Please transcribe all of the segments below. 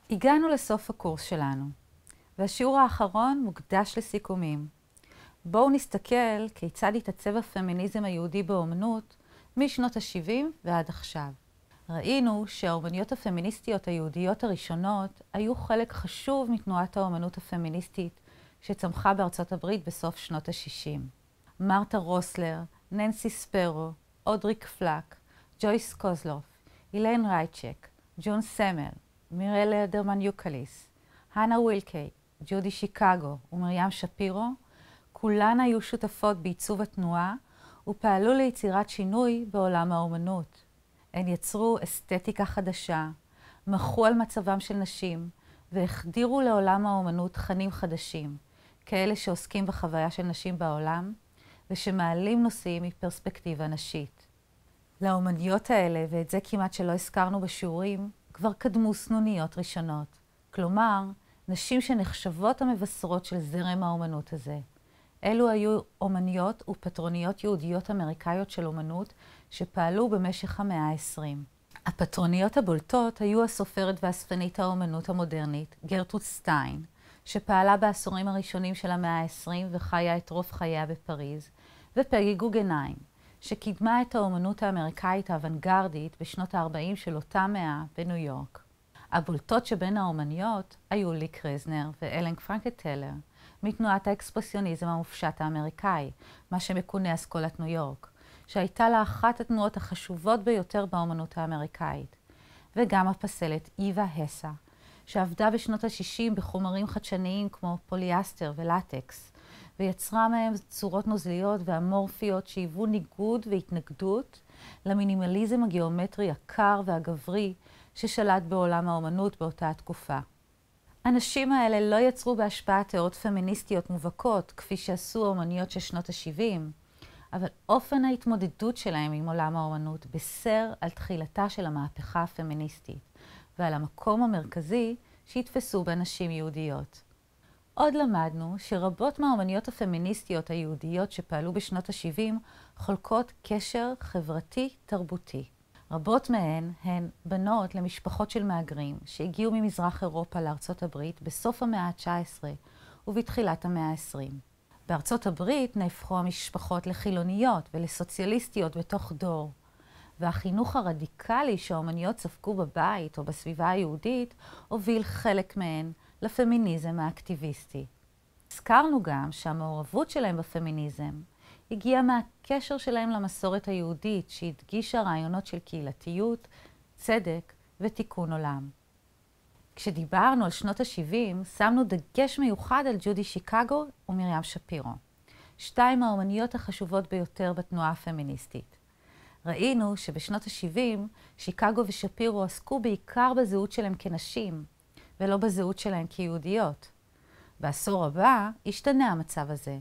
הגענו לסוף הקורס שלנו, והשיעור האחרון מוקדש לסיכומים. בואו נסתכל כיצד התעצב הפמיניזם היהודי באומנות משנות ה-70 ועד עכשיו. ראינו שהאומניות הפמיניסטיות היהודיות הראשונות היו חלק חשוב מתנועת האומנות הפמיניסטית שצמחה בארצות הברית בסוף שנות ה-60. מרתה רוסלר, ננסי ספרו, אודריק פלק, ג'ויס קוזלוף, אילן רייצ'ק, ג'ון סמל, מירל לדרמן יוקליס, הנה וילקי, ג'ודי שיקגו ומרים שפירו, כולן היו שותפות בעיצוב התנועה ופעלו ליצירת שינוי בעולם האומנות. הן יצרו אסתטיקה חדשה, מחו על מצבם של נשים והחדירו לעולם האומנות תכנים חדשים, כאלה שעוסקים בחוויה של נשים בעולם ושמעלים נושאים מפרספקטיבה נשית. לאומניות האלה, ואת זה כמעט שלא הזכרנו בשיעורים, כבר קדמו סנוניות ראשונות. כלומר, נשים שנחשבות המבשרות של זרם האומנות הזה. אלו היו אומניות ופטרוניות יהודיות אמריקאיות של אומנות שפעלו במשך המאה ה-20. הפטרוניות הבולטות היו הסופרת והאספנית האומנות המודרנית, גרטרוד סטיין, שפעלה בעשורים הראשונים של המאה ה-20 וחיה את רוב חייה בפריז, ופגי גוגנהיים, שקידמה את האומנות האמריקאית האוונגרדית בשנות ה-40 של אותה מאה בניו יורק. הבולטות שבין האומניות היו לי קרזנר ואלן פרנקנטלר, מתנועת האקספרסיוניזם המופשט האמריקאי, מה שמכונה אסכולת ניו יורק, שהייתה לה אחת התנועות החשובות ביותר באומנות האמריקאית, וגם הפסלת איווה הסה, שעבדה בשנות ה-60 בחומרים חדשניים כמו פוליאסטר ולטקס, ויצרה מהם צורות נוזליות ואמורפיות שהיוו ניגוד והתנגדות למינימליזם הגיאומטרי הקר והגברי ששלט בעולם האומנות באותה התקופה. הנשים האלה לא יצרו בהשפעת תיאוריות פמיניסטיות מובהקות, כפי שעשו האומניות של שנות ה-70, אבל אופן ההתמודדות שלהם עם עולם האומנות בישר על תחילתה של המהפכה הפמיניסטית, ועל המקום המרכזי שהתפסו בנשים יהודיות. עוד למדנו שרבות מהאומניות הפמיניסטיות היהודיות שפעלו בשנות ה-70 חולקות קשר חברתי-תרבותי. רבות מהן הן בנות למשפחות של מהגרים שהגיעו ממזרח אירופה לארצות הברית בסוף המאה ה-19 ובתחילת המאה ה-20. בארצות הברית נהפכו המשפחות לחילוניות ולסוציאליסטיות בתוך דור, והחינוך הרדיקלי שהאומניות ספגו בבית או בסביבה היהודית הוביל חלק מהן לפמיניזם האקטיביסטי. הזכרנו גם שהמעורבות שלהם בפמיניזם הגיעה מהקשר שלהם למסורת היהודית שהדגישה רעיונות של קהילתיות, צדק ותיקון עולם. כשדיברנו על שנות ה-70, שמנו דגש מיוחד על ג'ודי שיקגו ומרים שפירו, שתיים האומניות החשובות ביותר בתנועה הפמיניסטית. ראינו שבשנות ה-70 שיקגו ושפירו עסקו בעיקר בזהות שלהם כנשים, ולא בזהות שלהם כיהודיות. בעשור הבא השתנה המצב הזה,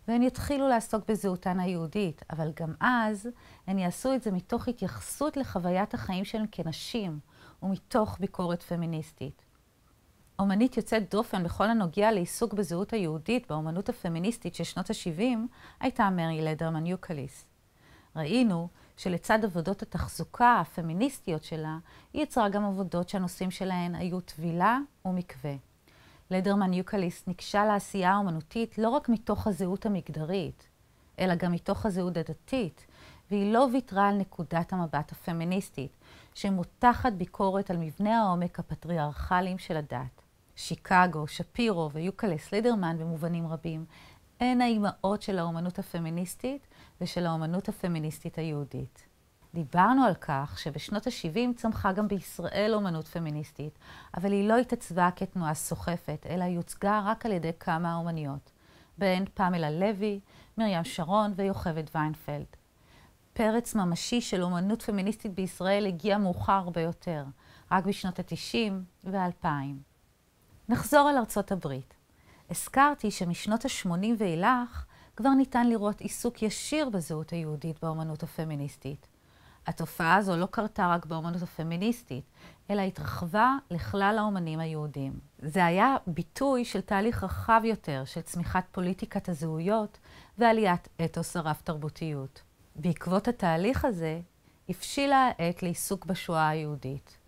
והן יתחילו לעסוק בזהותן היהודית, אבל גם אז הן יעשו את זה מתוך התייחסות לחוויית החיים שלהן כנשים, ומתוך ביקורת פמיניסטית. אומנית יוצאת דופן בכל הנוגע לעיסוק בזהות היהודית באומנות הפמיניסטית של שנות ה-70 הייתה מרי לדרמן יוקליס. ראינו שלצד עבודות התחזוקה הפמיניסטיות שלה, היא יצרה גם עבודות שהנושאים שלהן היו טבילה ומקווה. לדרמן יוקליס נקשה לעשייה האומנותית לא רק מתוך הזהות המגדרית, אלא גם מתוך הזהות הדתית, והיא לא ויתרה על נקודת המבט הפמיניסטית, שמותחת ביקורת על מבנה העומק הפטריארכליים של הדת. שיקגו, שפירו ויוקליס לדרמן במובנים רבים, הן האימהות של האומנות הפמיניסטית ושל האומנות הפמיניסטית היהודית. דיברנו על כך שבשנות ה-70 צמחה גם בישראל אומנות פמיניסטית, אבל היא לא התעצבה כתנועה סוחפת, אלא היא הוצגה רק על ידי כמה אומניות, בהן פמלה לוי, מרים שרון ויוכבד ויינפלד. פרץ ממשי של אומנות פמיניסטית בישראל הגיע מאוחר הרבה יותר, רק בשנות ה-90 וה-2000. נחזור על ארצות הברית. הזכרתי שמשנות ה-80 ואילך כבר ניתן לראות עיסוק ישיר בזהות היהודית באומנות הפמיניסטית. התופעה הזו לא קרתה רק באומנות הפמיניסטית, אלא התרחבה לכלל האומנים היהודים. זה היה ביטוי של תהליך רחב יותר של צמיחת פוליטיקת הזהויות ועליית אתוס הרב-תרבותיות. בעקבות התהליך הזה, הבשילה העת לעיסוק בשואה היהודית.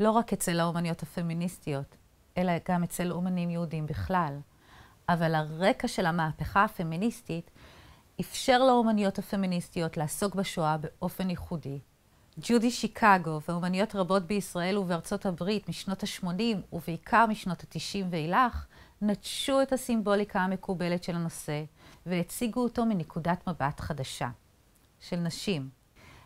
לא רק אצל האומניות הפמיניסטיות, אלא גם אצל אומנים יהודים בכלל. אבל הרקע של המהפכה הפמיניסטית אפשר לאומניות הפמיניסטיות לעסוק בשואה באופן ייחודי. ג'ודי שיקגו ואומניות רבות בישראל ובארצות הברית משנות ה-80 ובעיקר משנות ה-90 ואילך, נטשו את הסימבוליקה המקובלת של הנושא והציגו אותו מנקודת מבט חדשה, של נשים.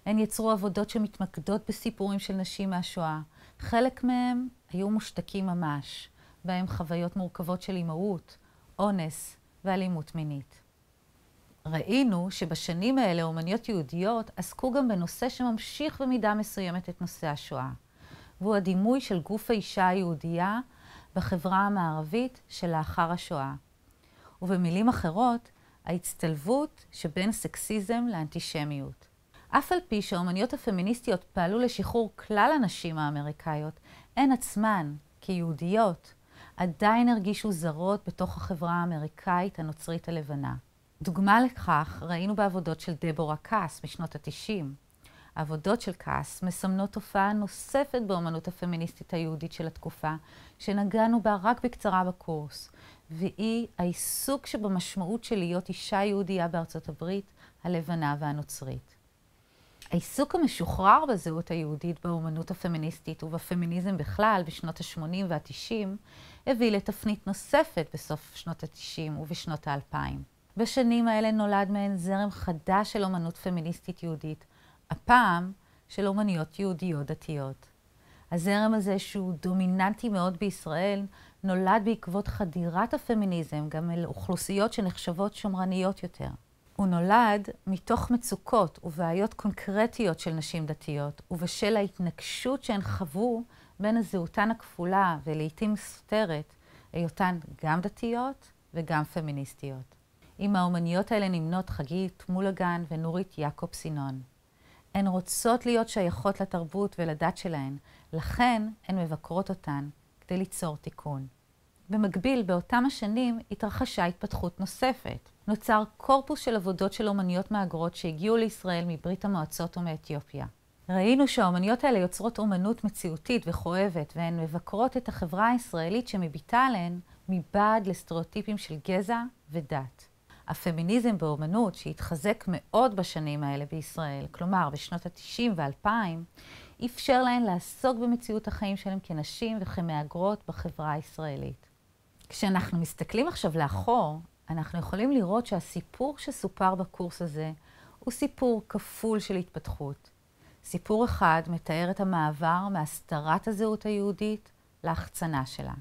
הן יצרו עבודות שמתמקדות בסיפורים של נשים מהשואה. חלק מהם היו מושתקים ממש, בהם חוויות מורכבות של אימהות, אונס ואלימות מינית. ראינו שבשנים האלה אומניות יהודיות עסקו גם בנושא שממשיך במידה מסוימת את נושא השואה, והוא הדימוי של גוף האישה היהודייה בחברה המערבית שלאחר השואה. ובמילים אחרות, ההצטלבות שבין סקסיזם לאנטישמיות. אף על פי שהאומניות הפמיניסטיות פעלו לשחרור כלל הנשים האמריקאיות, הן עצמן, כיהודיות, עדיין הרגישו זרות בתוך החברה האמריקאית הנוצרית הלבנה. דוגמה לכך ראינו בעבודות של דבורה קאס משנות ה-90. העבודות של קאס מסמנות תופעה נוספת באומנות הפמיניסטית היהודית של התקופה, שנגענו בה רק בקצרה בקורס, והיא העיסוק שבמשמעות של להיות אישה יהודייה בארצות הברית, הלבנה והנוצרית. העיסוק המשוחרר בזהות היהודית באומנות הפמיניסטית ובפמיניזם בכלל בשנות ה-80 וה-90 הביא לתפנית נוספת בסוף שנות ה-90 ובשנות ה-2000. בשנים האלה נולד מהן זרם חדש של אומנות פמיניסטית יהודית, הפעם של אומניות יהודיות דתיות. הזרם הזה, שהוא דומיננטי מאוד בישראל, נולד בעקבות חדירת הפמיניזם גם אל אוכלוסיות שנחשבות שמרניות יותר. הוא נולד מתוך מצוקות ובעיות קונקרטיות של נשים דתיות, ובשל ההתנגשות שהן חוו בין הזהותן הכפולה ולעיתים סותרת, היותן גם דתיות וגם פמיניסטיות. עם האומניות האלה נמנות חגית מולגן ונורית יעקב סינון. הן רוצות להיות שייכות לתרבות ולדת שלהן, לכן הן מבקרות אותן כדי ליצור תיקון. במקביל, באותם השנים התרחשה התפתחות נוספת. נוצר קורפוס של עבודות של אומניות מהגרות שהגיעו לישראל מברית המועצות ומאתיופיה. ראינו שהאומניות האלה יוצרות אומנות מציאותית וכואבת, והן מבקרות את החברה הישראלית שמביטה עליהן מבעד לסטריאוטיפים של גזע ודת. הפמיניזם באומנות, שהתחזק מאוד בשנים האלה בישראל, כלומר בשנות ה-90 ו-2000, אפשר להן לעסוק במציאות החיים שלהם כנשים וכמהגרות בחברה הישראלית. כשאנחנו מסתכלים עכשיו לאחור, אנחנו יכולים לראות שהסיפור שסופר בקורס הזה הוא סיפור כפול של התפתחות. סיפור אחד מתאר את המעבר מהסתרת הזהות היהודית להחצנה שלה.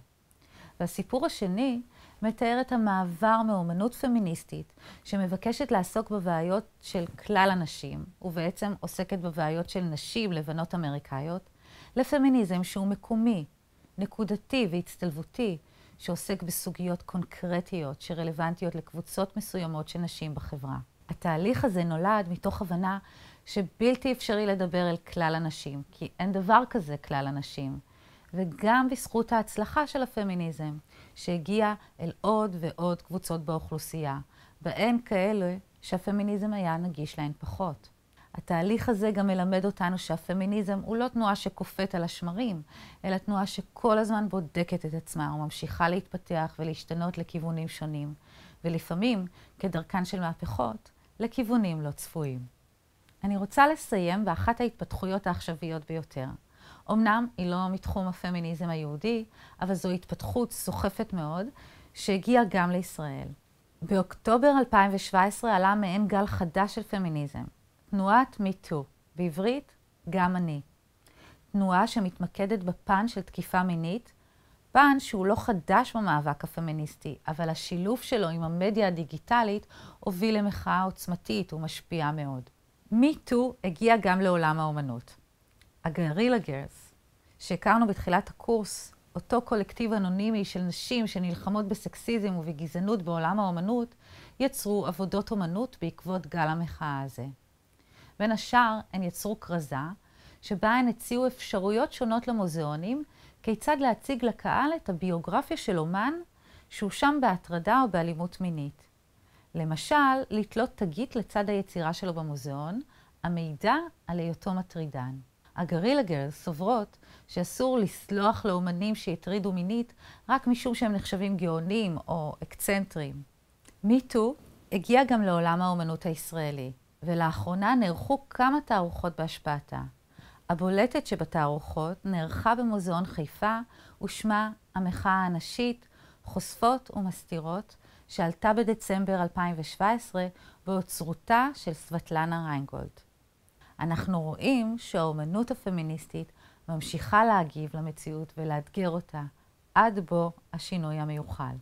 והסיפור השני מתאר את המעבר מאומנות פמיניסטית שמבקשת לעסוק בבעיות של כלל הנשים, ובעצם עוסקת בבעיות של נשים לבנות אמריקאיות, לפמיניזם שהוא מקומי, נקודתי והצטלבותי, שעוסק בסוגיות קונקרטיות שרלוונטיות לקבוצות מסוימות של נשים בחברה. התהליך הזה נולד מתוך הבנה שבלתי אפשרי לדבר אל כלל הנשים, כי אין דבר כזה כלל הנשים. וגם בזכות ההצלחה של הפמיניזם, שהגיע אל עוד ועוד קבוצות באוכלוסייה, בהן כאלה שהפמיניזם היה נגיש להן פחות. התהליך הזה גם מלמד אותנו שהפמיניזם הוא לא תנועה שקופאת על השמרים, אלא תנועה שכל הזמן בודקת את עצמה וממשיכה להתפתח ולהשתנות לכיוונים שונים, ולפעמים, כדרכן של מהפכות, לכיוונים לא צפויים. אני רוצה לסיים באחת ההתפתחויות העכשוויות ביותר. אמנם היא לא מתחום הפמיניזם היהודי, אבל זו התפתחות סוחפת מאוד, שהגיעה גם לישראל. באוקטובר 2017 עלה מעין גל חדש של פמיניזם. תנועת MeToo, בעברית גם אני. תנועה שמתמקדת בפן של תקיפה מינית, פן שהוא לא חדש במאבק הפמיניסטי, אבל השילוב שלו עם המדיה הדיגיטלית הוביל למחאה עוצמתית ומשפיעה מאוד. MeToo הגיע גם לעולם האומנות. הגרילה גרס, שהכרנו בתחילת הקורס, אותו קולקטיב אנונימי של נשים שנלחמות בסקסיזם ובגזענות בעולם האומנות, יצרו עבודות אומנות בעקבות גל המחאה הזה. בין השאר, הן יצרו כרזה, שבה הן הציעו אפשרויות שונות למוזיאונים, כיצד להציג לקהל את הביוגרפיה של אומן שהושם בהטרדה או באלימות מינית. למשל, לתלות תגית לצד היצירה שלו במוזיאון, המעידה על היותו מטרידן. הגרילה גרלס סוברות שאסור לסלוח לאומנים שהטרידו מינית רק משום שהם נחשבים גאונים או אקצנטרים. מיטו הגיע גם לעולם האומנות הישראלי, ולאחרונה נערכו כמה תערוכות בהשפעתה. הבולטת שבתערוכות נערכה במוזיאון חיפה ושמה המחאה הנשית, חושפות ומסתירות, שעלתה בדצמבר 2017 באוצרותה של סבטלנה ריינגולד. אנחנו רואים שהאומנות הפמיניסטית ממשיכה להגיב למציאות ולאתגר אותה, עד בו השינוי המיוחל.